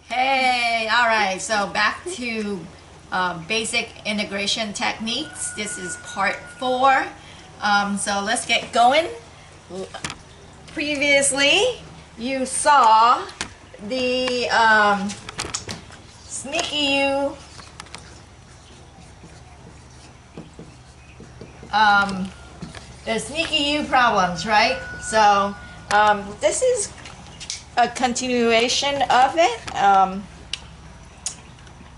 Hey, all right, so back to basic integration techniques. This is part 4. So let's get going. Previously, you saw the sneaky U the sneaky U problems, right? So this is a continuation of it,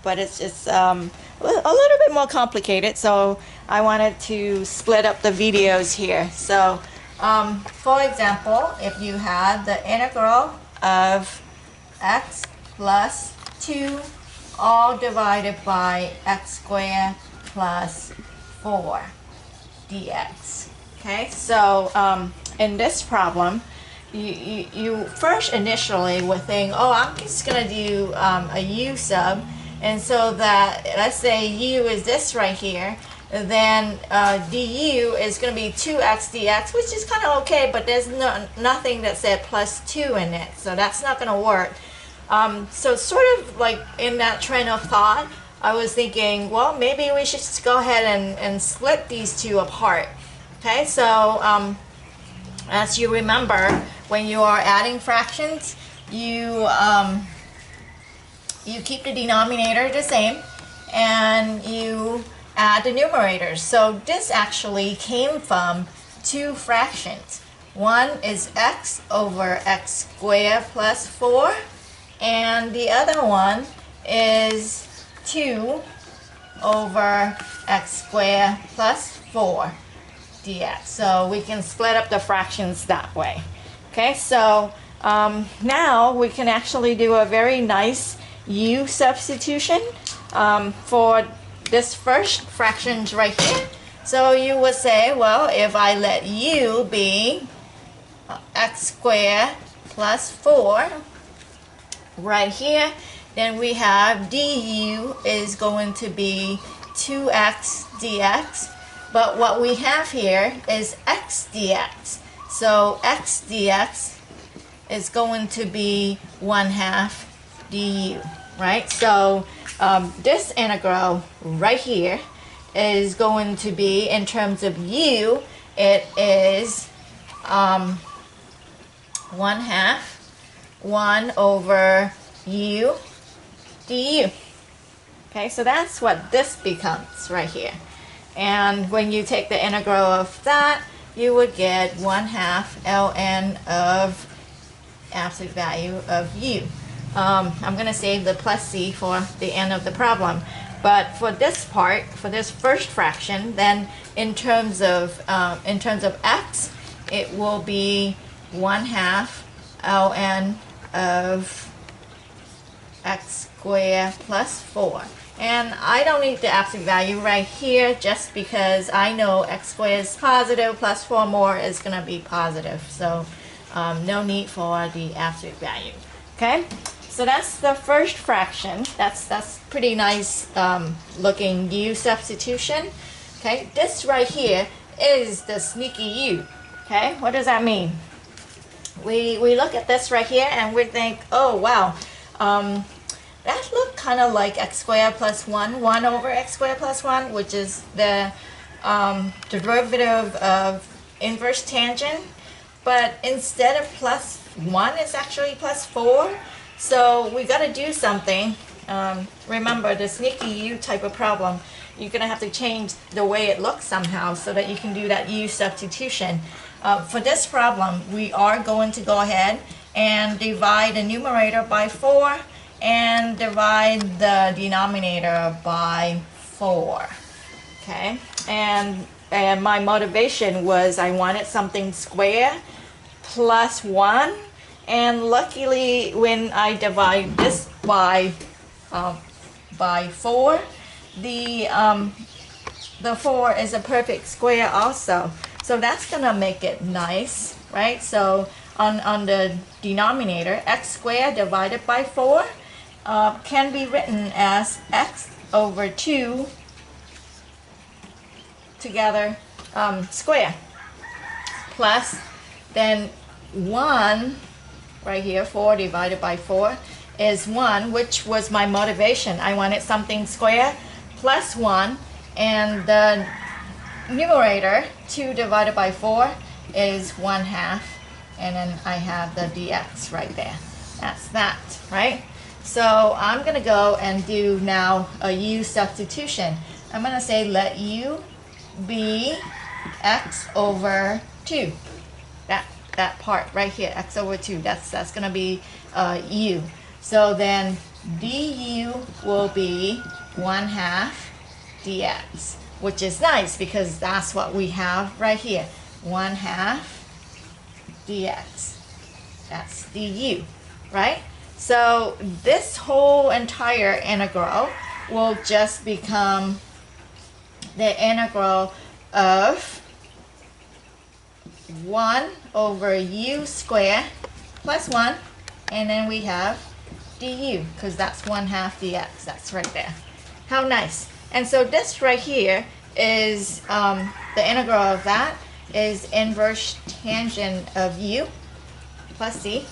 but it's just a little bit more complicated. So I wanted to split up the videos here. So for example, if you had the integral of x plus 2 all divided by x squared plus 4 dx. Okay, so in this problem, you first initially would think, oh, I'm just going to do a u sub, and so that, let's say u is this right here, then du is going to be 2x dx, which is kind of okay, but there's nothing that said plus 2 in it, so that's not going to work. So sort of like in that train of thought, I was thinking, well, maybe we should just go ahead and split these two apart. Okay, so as you remember, when you are adding fractions, you keep the denominator the same and you add the numerators. So this actually came from two fractions. One is x over x squared plus 4, and the other one is 2 over x squared plus 4 dx. So we can split up the fractions that way. Okay, so now we can actually do a very nice u substitution for this first fractions right here. So you would say, well, if I let u be x squared plus 4 right here, then we have du is going to be 2x dx, but what we have here is x dx. So x dx is going to be 1/2 du, right? So this integral right here is going to be, in terms of u, it is 1/2 1 over u du. Okay, so that's what this becomes right here. And when you take the integral of that, you would get 1/2 ln of absolute value of u. I'm going to save the plus c for the end of the problem. But for this part, for this first fraction, then in terms of x, it will be 1/2 ln of x squared plus 4. And I don't need the absolute value right here just because I know x squared is positive plus 4 more is going to be positive. So no need for the absolute value. Okay, so that's the first fraction. That's pretty nice looking u substitution. Okay, this right here is the sneaky u. Okay, what does that mean? We look at this right here and we think, oh wow, that looked kind of like x squared plus 1 over x squared plus 1, which is the derivative of inverse tangent. But instead of plus 1, it's actually plus 4. So we got to do something. Remember, the sneaky u type of problem, you're going to have to change the way it looks somehow so that you can do that u substitution. For this problem, we are going to go ahead and divide the numerator by 4 and divide the denominator by 4. Okay, and my motivation was I wanted something square plus 1, and luckily when I divide this by 4, the 4 is a perfect square also. So that's gonna make it nice, right? So on the denominator, x squared divided by 4 can be written as x over 2 together square, plus then 1 right here, 4 divided by 4, is 1, which was my motivation. I wanted something square plus 1, and the numerator, 2 divided by 4, is 1/2, and then I have the dx right there. That's that, right? So I'm going to go and do now a u substitution. I'm going to say let u be x over 2. That part right here, x over 2, that's going to be u. So then du will be 1/2 dx, which is nice because that's what we have right here. 1/2 dx. That's du, right? So this whole entire integral will just become the integral of 1 over u squared plus 1, and then we have du, because that's 1/2 dx. That's right there. How nice. And so this right here is the integral of that is inverse tangent of u plus c.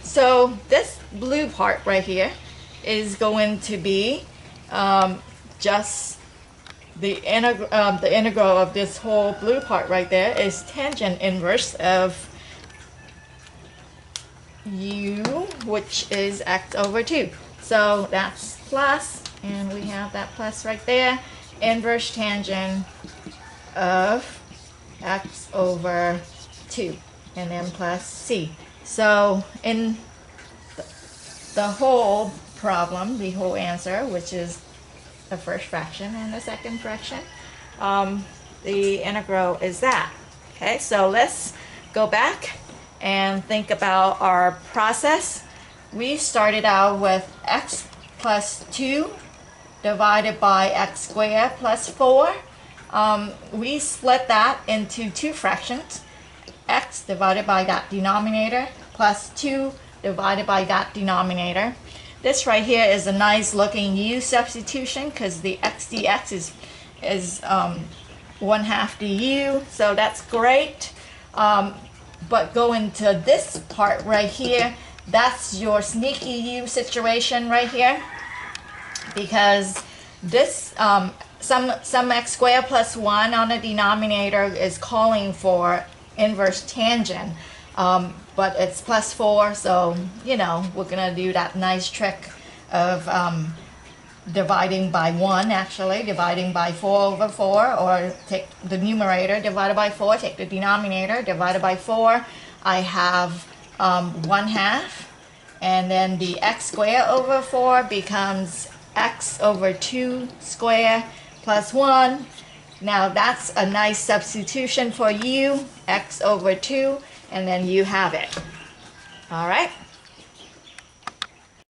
So this blue part right here is going to be just the integral of this whole blue part right there is tangent inverse of u, which is x over 2. So that's plus, and we have that plus right there, inverse tangent of x over 2, and then plus c. So in the whole problem, the whole answer, which is the first fraction and the second fraction, the integral is that. Okay, so let's go back and think about our process. We started out with x plus 2 divided by x squared plus 4. We split that into two fractions, x divided by that denominator plus 2 divided by that denominator. This right here is a nice looking u substitution because the x dx is 1/2 du, so that's great. But going to this part right here, that's your sneaky u situation right here, because this some x squared plus 1 on the denominator is calling for inverse tangent, but it's plus 4, so you know we're gonna do that nice trick of dividing by 1, actually dividing by 4 over 4, or take the numerator divided by 4, take the denominator divided by 4. I have 1/2, and then the x squared over 4 becomes x over 2 squared plus 1. Now that's a nice substitution for u, x over 2, and then you have it. All right.